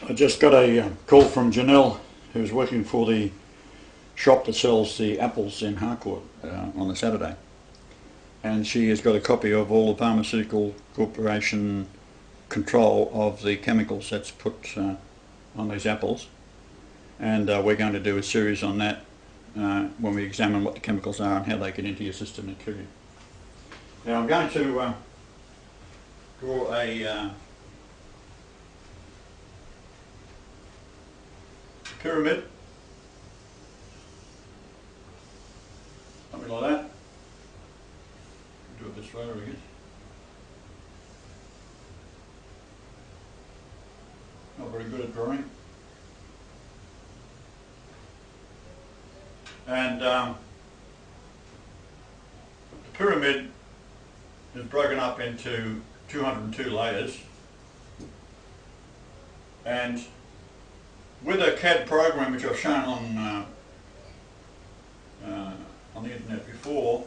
I just got a call from Janelle, who's working for the shop that sells the apples in Harcourt on a Saturday. And she has got a copy of all the Pharmaceutical Corporation control of the chemicals that's put on these apples. And we're going to do a series on that when we examine what the chemicals are and how they get into your system and kill you. Now I'm going to draw a pyramid, something like that. Do it this way, I guess. Not very good at drawing. And the pyramid is broken up into 202 layers, and with a CAD program which I've shown on the internet before,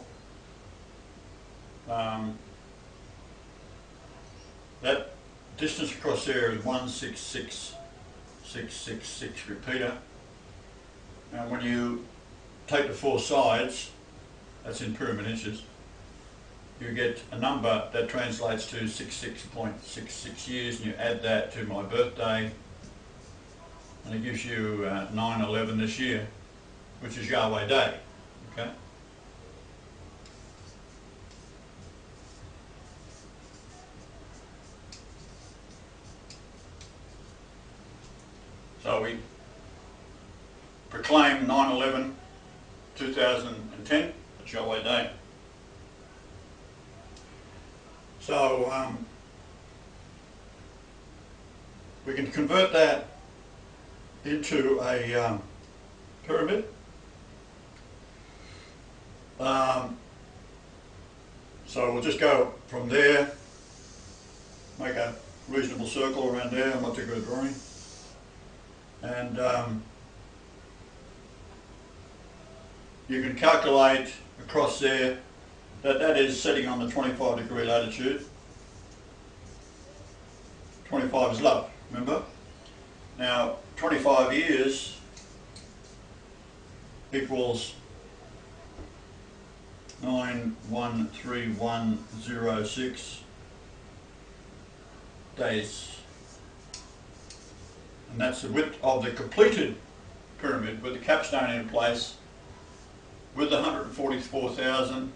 that distance across there is 166,666 repeater, and when you take the four sides, that's in pyramid inches, you get a number that translates to 66.66 years, and you add that to my birthday, and it gives you 9/11 this year, which is Yahweh Day. Okay. So we proclaim 9/11 2010 as Yahweh Day. So we can convert that into a pyramid. So we'll just go from there, make a reasonable circle around there. I'm not too good at drawing. And you can calculate across there that is setting on the 25-degree latitude. 25 is love, remember? Now 25 years equals 9,13106 days, and that's the width of the completed pyramid with the capstone in place, with the 144,000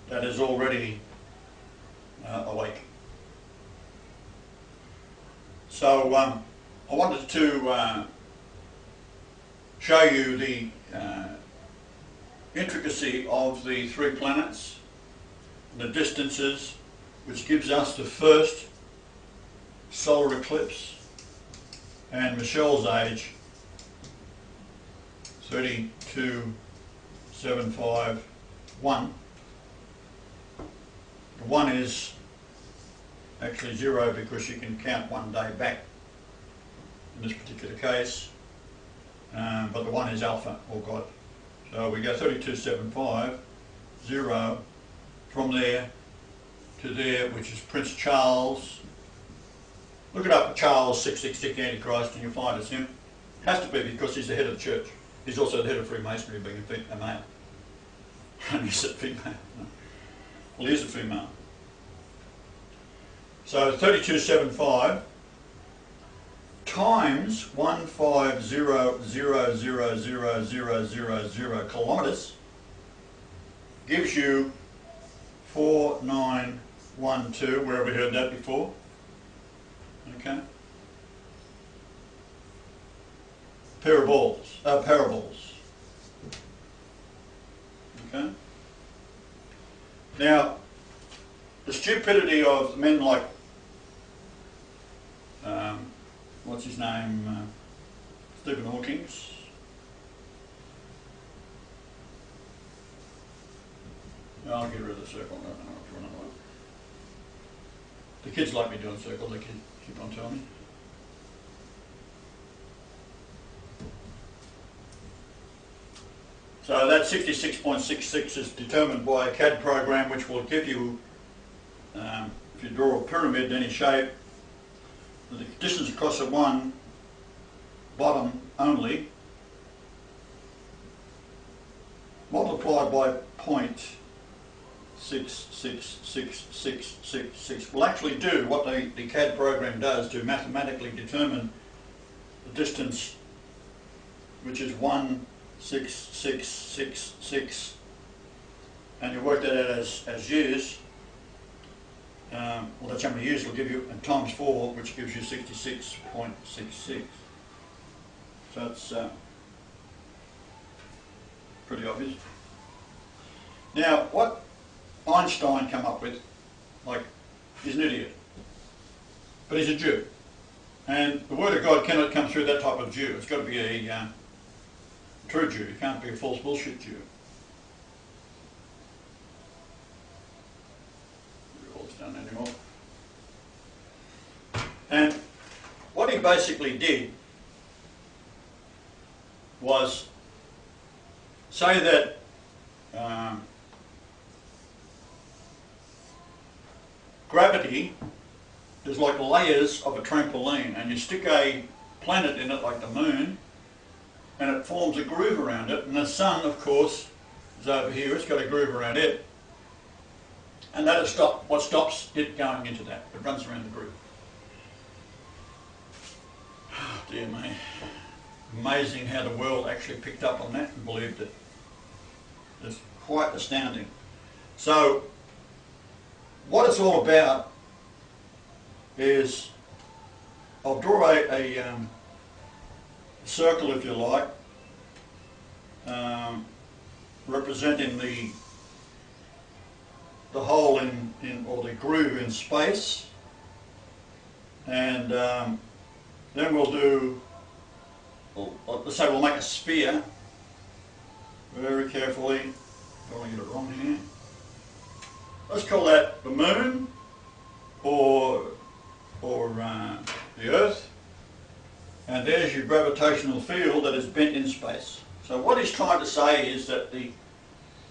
that is already awake. So I wanted to show you the intricacy of the three planets, the distances, which gives us the first solar eclipse, and Michelle's age, 32751. The 1 is actually 0 because you can count one day back in this particular case, but the 1 is alpha, or God. So we go 3275, 0, from there to there, which is Prince Charles. Look it up, Charles 666 Antichrist, and you'll find it's him. Has to be, because he's the head of the church. He's also the head of Freemasonry, being a male. And he said female. No. Well, he is a female. So 3275 times 150,000,000 kilometres gives you 4912. Where have we heard that before? Okay. Parables. Okay. Now, the stupidity of men like what's his name, Stephen Hawking's. I'll get rid of the circle. No, for another one. The kids like me doing circles. They keep on telling me. So that 66.66 is determined by a CAD program which will give you if you draw a pyramid in any shape, the distance across the one bottom only multiplied by 0.666666 will actually do what the CAD program does to mathematically determine the distance, which is 16666, and you work that out as years. Well, that's how many years it'll give you, and times 4, which gives you 66.66. So it's pretty obvious. Now, what Einstein came up with, like, he's an idiot, but he's a Jew, and the Word of God cannot come through that type of Jew. It's got to be a true Jew. It can't be a false bullshit Jew. Anymore. And what he basically did was say that gravity is like layers of a trampoline, and you stick a planet in it like the moon, and it forms a groove around it, and the sun, of course, is over here. It's got a groove around it. And that is what stops it going into that. It runs around the groove. Oh, dear me. Amazing how the world actually picked up on that and believed it. It's quite astounding. So, what it's all about is, I'll draw a circle, if you like, representing the hole in or the groove in space, and then we'll do, let's say we'll make a sphere very carefully. Don't want to get it wrong here. Let's call that the moon or the earth, and there's your gravitational field that is bent in space. So what he's trying to say is that the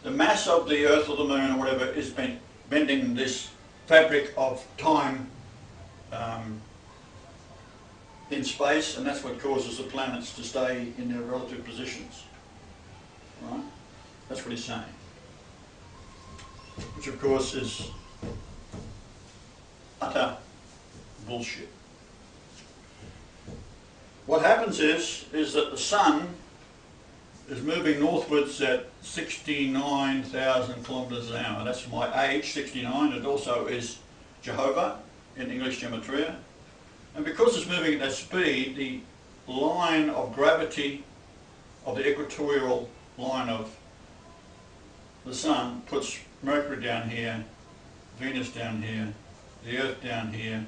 mass of the earth or the moon or whatever is bending this fabric of time in space, and that's what causes the planets to stay in their relative positions. Right? That's what he's saying. Which of course is utter bullshit. What happens is that the sun is moving northwards at 69,000 kilometres an hour. That's my age, 69. It also is Jehovah in English gematria. And because it's moving at that speed, the line of gravity of the equatorial line of the sun puts Mercury down here, Venus down here, the Earth down here,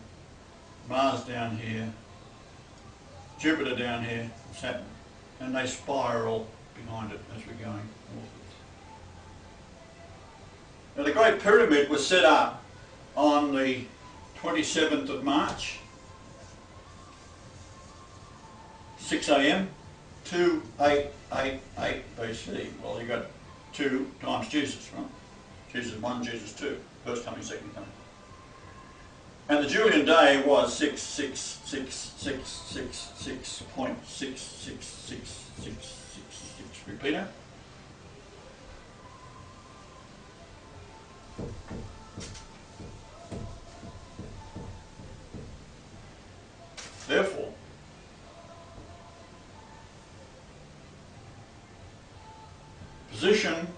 Mars down here, Jupiter down here, Saturn, and they spiral behind it as we're going northwards. Now the Great Pyramid was set up on the 27th of March, 6 a.m, 2888 BC. Well, you got 2 times Jesus, right? Jesus 1, Jesus 2, first coming, second coming. And the Julian day was 66666.666666. Repeater. Therefore, position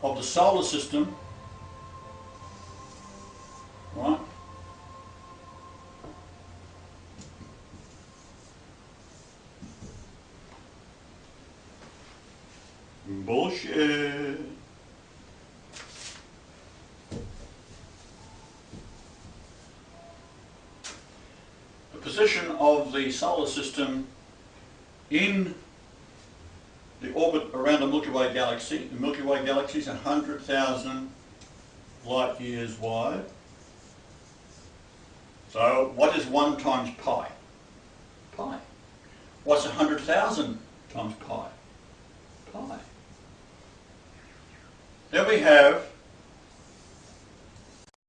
of the solar system, right, bullshit. The position of the solar system in the orbit around the Milky Way galaxy. The Milky Way galaxy is 100,000 light years wide. So what is 1 times pi? Pi. What's 100,000 times pi? Pi. Then we have